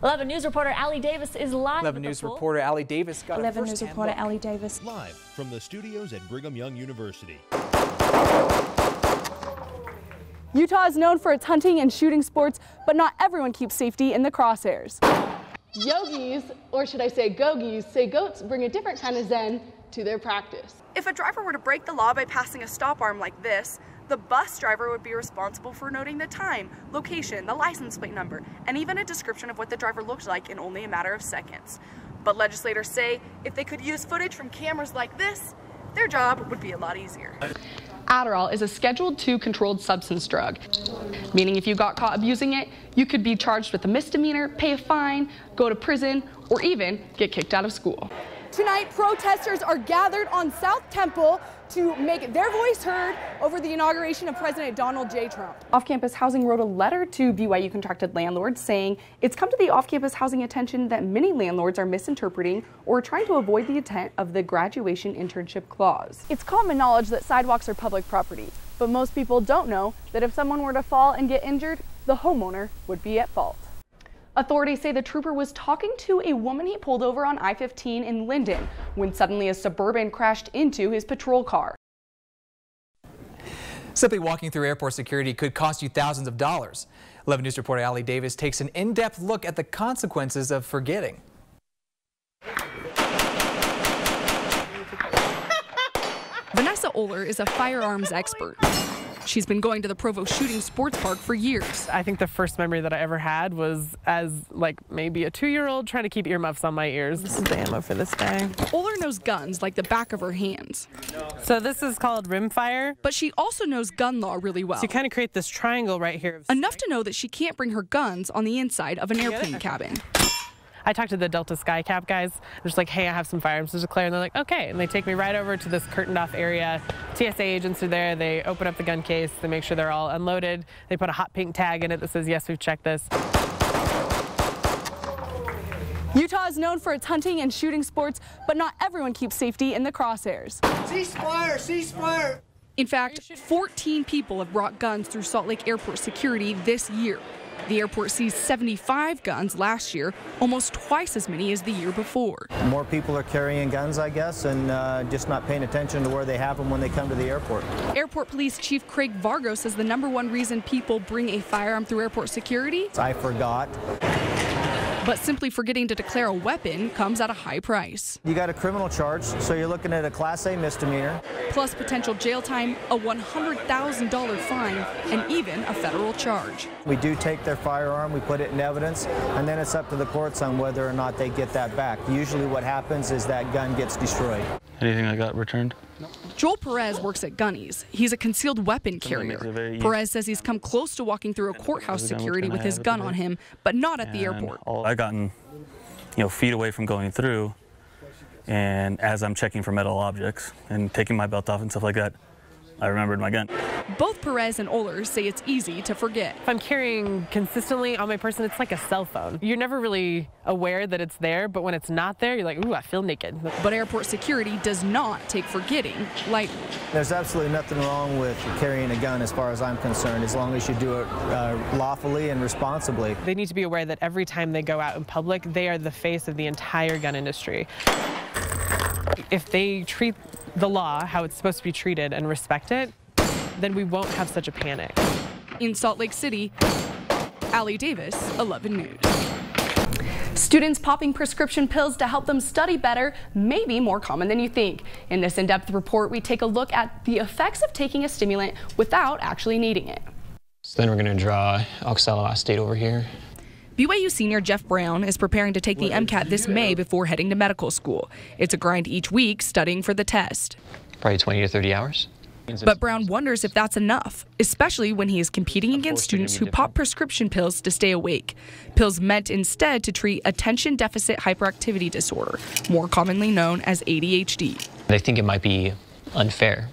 11 News reporter Aley Davis is live. 11 News reporter Aley Davis got 11 News reporter Aley Davis. Live from the studios at Brigham Young University. Utah is known for its hunting and shooting sports, but not everyone keeps safety in the crosshairs. Yogis, or should I say gogis, say goats bring a different kind of zen to their practice. If a driver were to break the law by passing a stop arm like this, the bus driver would be responsible for noting the time, location, the license plate number, and even a description of what the driver looked like in only a matter of seconds. But legislators say if they could use footage from cameras like this, their job would be a lot easier. Adderall is a Schedule II controlled substance drug, meaning if you got caught abusing it, you could be charged with a misdemeanor, pay a fine, go to prison, or even get kicked out of school. Tonight, protesters are gathered on South Temple to make their voice heard over the inauguration of President Donald J. Trump. Off-campus Housing wrote a letter to BYU contracted landlords saying it's come to the off-campus housing attention that many landlords are misinterpreting or trying to avoid the intent of the graduation internship clause. It's common knowledge that sidewalks are public property, but most people don't know that if someone were to fall and get injured, the homeowner would be at fault. Authorities say the trooper was talking to a woman he pulled over on I-15 in Linden when suddenly a Suburban crashed into his patrol car. Simply walking through airport security could cost you thousands of dollars. 11 News reporter Aley Davis takes an in-depth look at the consequences of forgetting. Vanessa Oler is a firearms expert. She's been going to the Provo Shooting Sports Park for years. I think the first memory that I ever had was as maybe a 2-year-old trying to keep earmuffs on my ears. This is the ammo for this guy. Oler knows guns like the back of her hands. So this is called rimfire. But she also knows gun law really well. So you kind of create this triangle right here. Enough to know that she can't bring her guns on the inside of an airplane cabin. I talked to the Delta Skycap guys. They're just like, hey, I have some firearms to declare. And they're like, okay. And they take me right over to this curtained off area. TSA agents are there. They open up the gun case. They make sure they're all unloaded. They put a hot pink tag in it that says, yes, we've checked this. Utah is known for its hunting and shooting sports, but not everyone keeps safety in the crosshairs. Ceasefire! Ceasefire! In fact, 14 people have brought guns through Salt Lake Airport security this year. The airport seized 75 guns last year, almost twice as many as the year before. More people are carrying guns, I guess, and just not paying attention to where they have them when they come to the airport. Airport Police Chief Craig Vargo says the #1 reason people bring a firearm through airport security? I forgot. But simply forgetting to declare a weapon comes at a high price. You got a criminal charge, so you're looking at a Class A misdemeanor. Plus potential jail time, a $100,000 fine, and even a federal charge. We do take their firearm, we put it in evidence, and then it's up to the courts on whether or not they get that back. Usually what happens is that gun gets destroyed. Anything that got returned? Joel Perez works at Gunny's. He's a concealed weapon carrier. Perez says he's come close to walking through a courthouse security with his gun on him, but not at the airport. I gotten, feet away from going through, and as I'm checking for metal objects and taking my belt off and stuff like that, I remembered my gun. Both Perez and Oler say it's easy to forget. If I'm carrying consistently on my person, it's like a cell phone. You're never really aware that it's there, but when it's not there, you're like, ooh, I feel naked. But airport security does not take forgetting lightly. There's absolutely nothing wrong with carrying a gun as far as I'm concerned, as long as you do it lawfully and responsibly. They need to be aware that every time they go out in public, they are the face of the entire gun industry. If they treat the law how it's supposed to be treated and respect it, then we won't have such a panic. In Salt Lake City, Aley Davis, 11 News. Students popping prescription pills to help them study better may be more common than you think. In this in-depth report, we take a look at the effects of taking a stimulant without actually needing it. So then we're going to draw oxaloacetate over here. BYU senior Jeff Brown is preparing to take the MCAT this May before heading to medical school. It's a grind each week studying for the test. Probably 20 to 30 hours. But Brown wonders if that's enough, especially when he is competing against students who pop prescription pills to stay awake. Pills meant instead to treat attention deficit hyperactivity disorder, more commonly known as ADHD. I think it might be unfair.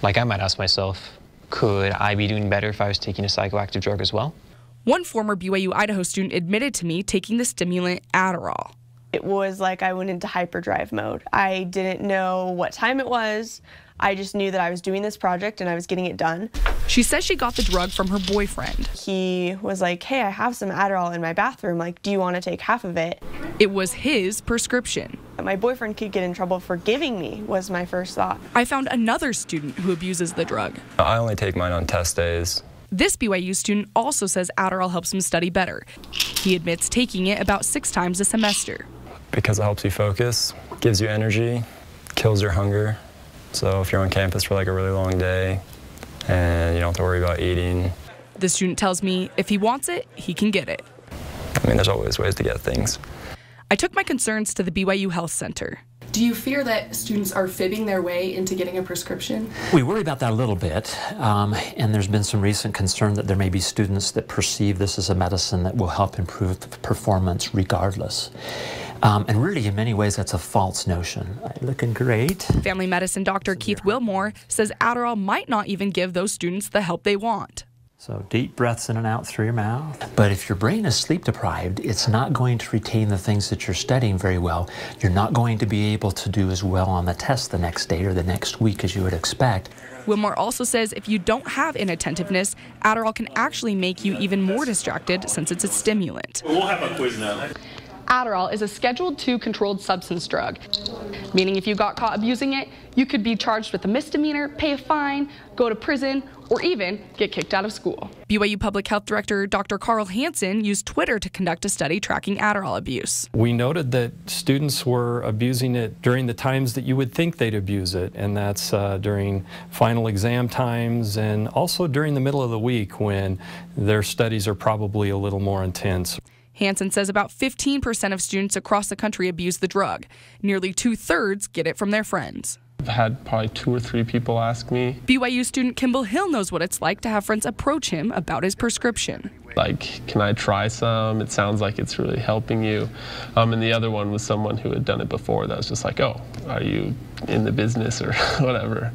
I might ask myself, could I be doing better if I was taking a psychoactive drug as well? One former BYU Idaho student admitted to me taking the stimulant Adderall. It was like I went into hyperdrive mode. I didn't know what time it was. I just knew that I was doing this project and I was getting it done. She says she got the drug from her boyfriend. He was like, hey, I have some Adderall in my bathroom. Like, do you want to take half of it? It was his prescription. My boyfriend could get in trouble for giving me, was my first thought. I found another student who abuses the drug. I only take mine on test days. This BYU student also says Adderall helps him study better. He admits taking it about 6 times a semester. Because it helps you focus, gives you energy, kills your hunger. So if you're on campus for like a really long day and you don't have to worry about eating. The student tells me if he wants it, he can get it. I mean, there's always ways to get things. I took my concerns to the BYU Health Center. Do you fear that students are fibbing their way into getting a prescription? We worry about that a little bit, and there's been some recent concern that there may be students that perceive this as a medicine that will help improve performance regardless. And really, in many ways, that's a false notion. Looking great. Family medicine doctor Keith Wilmore says Adderall might not even give those students the help they want. So deep breaths in and out through your mouth. But if your brain is sleep deprived, it's not going to retain the things that you're studying very well. You're not going to be able to do as well on the test the next day or the next week as you would expect. Wilmore also says if you don't have inattentiveness, Adderall can actually make you even more distracted since it's a stimulant. We'll have a quiz now. Adderall is a Schedule II controlled substance drug, meaning if you got caught abusing it, you could be charged with a misdemeanor, pay a fine, go to prison, or even get kicked out of school. BYU Public Health Director Dr. Carl Hansen used Twitter to conduct a study tracking Adderall abuse. We noted that students were abusing it during the times that you would think they'd abuse it, and that's during final exam times and also during the middle of the week when their studies are probably a little more intense. Hansen says about 15% of students across the country abuse the drug. Nearly 2/3 get it from their friends. I've had probably 2 or 3 people ask me. BYU student Kimball Hill knows what it's like to have friends approach him about his prescription. Like, can I try some? It sounds like it's really helping you. And the other one was someone who had done it before that was just like, oh, are you in the business or whatever?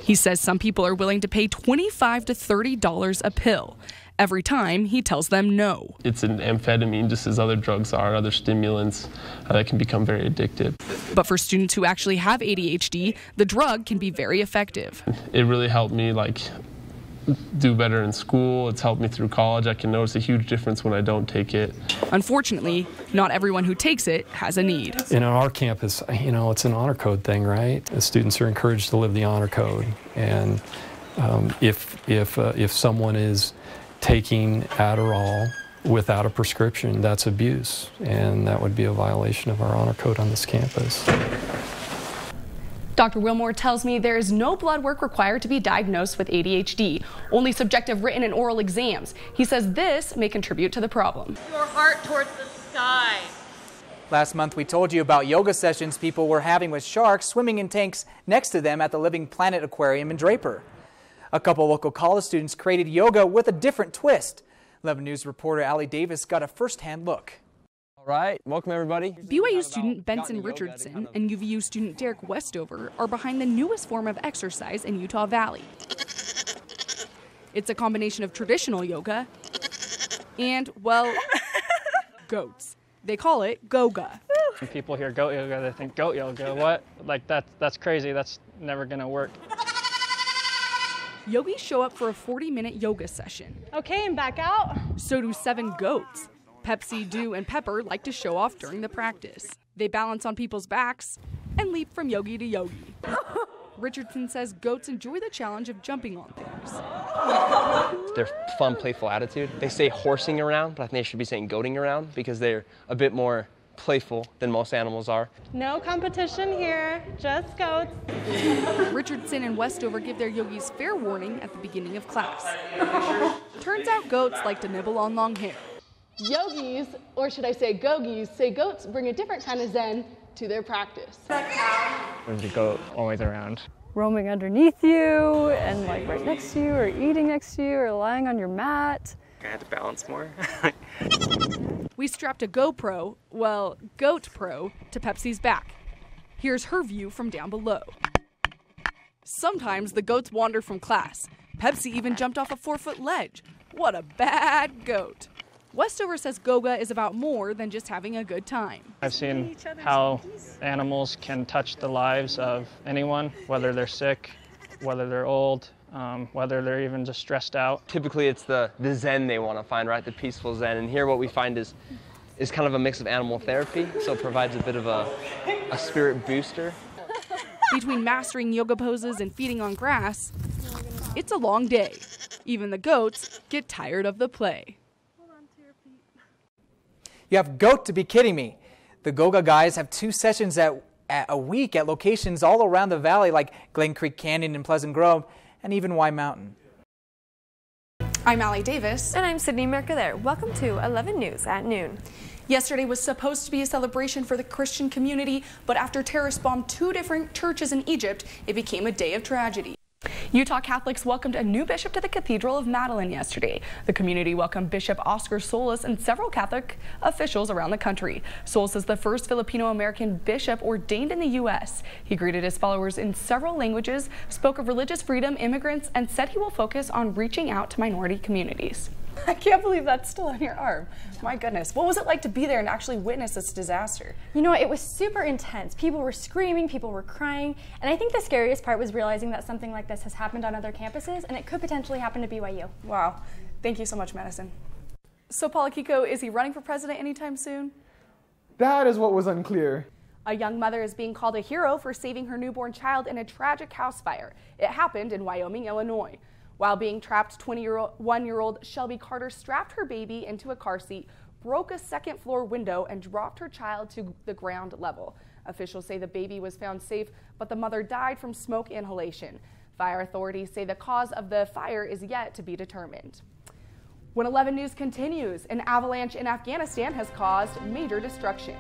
He says some people are willing to pay $25 to $30 a pill. Every time he tells them no. It's an amphetamine just as other drugs are, other stimulants that can become very addictive. But for students who actually have ADHD, the drug can be very effective. It really helped me do better in school. It's helped me through college. I can notice a huge difference when I don't take it. Unfortunately, not everyone who takes it has a need. And on our campus, it's an honor code thing, right? The students are encouraged to live the honor code. And if someone is taking Adderall without a prescription, that's abuse, and that would be a violation of our honor code on this campus. Dr. Wilmore tells me there is no blood work required to be diagnosed with ADHD, only subjective written and oral exams. He says this may contribute to the problem. Your heart towards the sky. Last month, we told you about yoga sessions people were having with sharks swimming in tanks next to them at the Living Planet Aquarium in Draper. A couple local college students created yoga with a different twist. 11 News reporter Aley Davis got a first-hand look. All right, welcome everybody. BYU student Benson Richardson and UVU student Derek Westover are behind the newest form of exercise in Utah Valley. It's a combination of traditional yoga and, well, goats. They call it Goga. When people hear goat yoga, they think goat yoga. What? Like that's crazy. That's never gonna work. Yogis show up for a 40-minute yoga session. Okay, and back out. So do 7 goats. Pepsi, Dew, and Pepper like to show off during the practice. They balance on people's backs and leap from yogi to yogi. Richardson says goats enjoy the challenge of jumping on things. Their fun, playful attitude. They say horsing around, but I think they should be saying goating around because they're a bit more playful than most animals are. No competition here, just goats. Richardson and Westover give their yogis fair warning at the beginning of class. Turns out goats like to nibble on long hair. Yogis, or should I say gogis, say goats bring a different kind of zen to their practice. There's a goat always around. Roaming underneath you and like right next to you or eating next to you or lying on your mat. I had to balance more. We strapped a GoPro, well, Goat Pro, to Pepsi's back. Here's her view from down below. Sometimes the goats wander from class. Pepsi even jumped off a 4-foot ledge. What a bad goat. Westover says Goga is about more than just having a good time. I've seen how animals can touch the lives of anyone, whether they're sick whether they're old, whether they're even just stressed out. Typically it's the zen they want to find, right? The peaceful zen. And here what we find is kind of a mix of animal therapy, so it provides a bit of a spirit booster. Between mastering yoga poses and feeding on grass, it's a long day. Even the goats get tired of the play. You have goat to be kidding me. The Goga guys have 2 sessions a week at locations all around the valley like Glen Creek Canyon and Pleasant Grove and even Y Mountain. I'm Aley Davis. And I'm Sydney Mercader. Welcome to 11 News at noon. Yesterday was supposed to be a celebration for the Christian community, but after terrorists bombed 2 different churches in Egypt, it became a day of tragedy. Utah Catholics welcomed a new bishop to the Cathedral of Magdalene yesterday. The community welcomed Bishop Oscar Solis and several Catholic officials around the country. Solis is the first Filipino-American bishop ordained in the U.S. He greeted his followers in several languages, spoke of religious freedom, immigrants, and said he will focus on reaching out to minority communities. I can't believe that's still on your arm. My goodness. What was it like to be there and actually witness this disaster? You know, it was super intense. People were screaming, people were crying, and I think the scariest part was realizing that something like this has happened on other campuses, and it could potentially happen to BYU. Wow. Thank you so much, Madison. So, Paula Kiko, is he running for president anytime soon? That is what was unclear. A young mother is being called a hero for saving her newborn child in a tragic house fire. It happened in Wyoming, Illinois. While being trapped, 21-year-old Shelby Carter strapped her baby into a car seat, broke a second-floor window, and dropped her child to the ground level. Officials say the baby was found safe, but the mother died from smoke inhalation. Fire authorities say the cause of the fire is yet to be determined. When 11 News continues, an avalanche in Afghanistan has caused major destruction.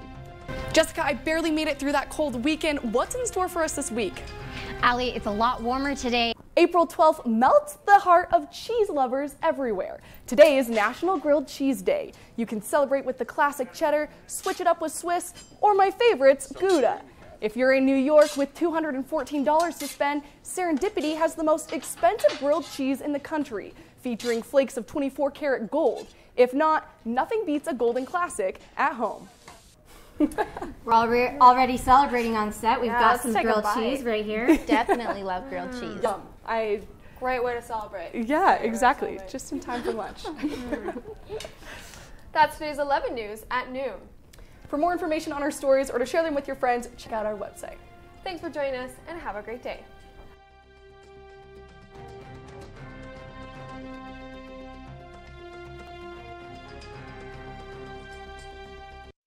Jessica, I barely made it through that cold weekend. What's in store for us this week? Aley, it's a lot warmer today. April 12th melts the heart of cheese lovers everywhere. Today is National Grilled Cheese Day. You can celebrate with the classic cheddar, switch it up with Swiss, or my favorites, Gouda. If you're in New York with $214 to spend, Serendipity has the most expensive grilled cheese in the country, featuring flakes of 24-karat gold. If not, nothing beats a golden classic at home. We're already celebrating on set. We've got some take a grilled bite. cheese right here. Definitely love grilled cheese. Yum. Great way to celebrate. Yeah, exactly. Just in time for lunch. That's today's 11 News at noon. For more information on our stories or to share them with your friends, check out our website. Thanks for joining us and have a great day.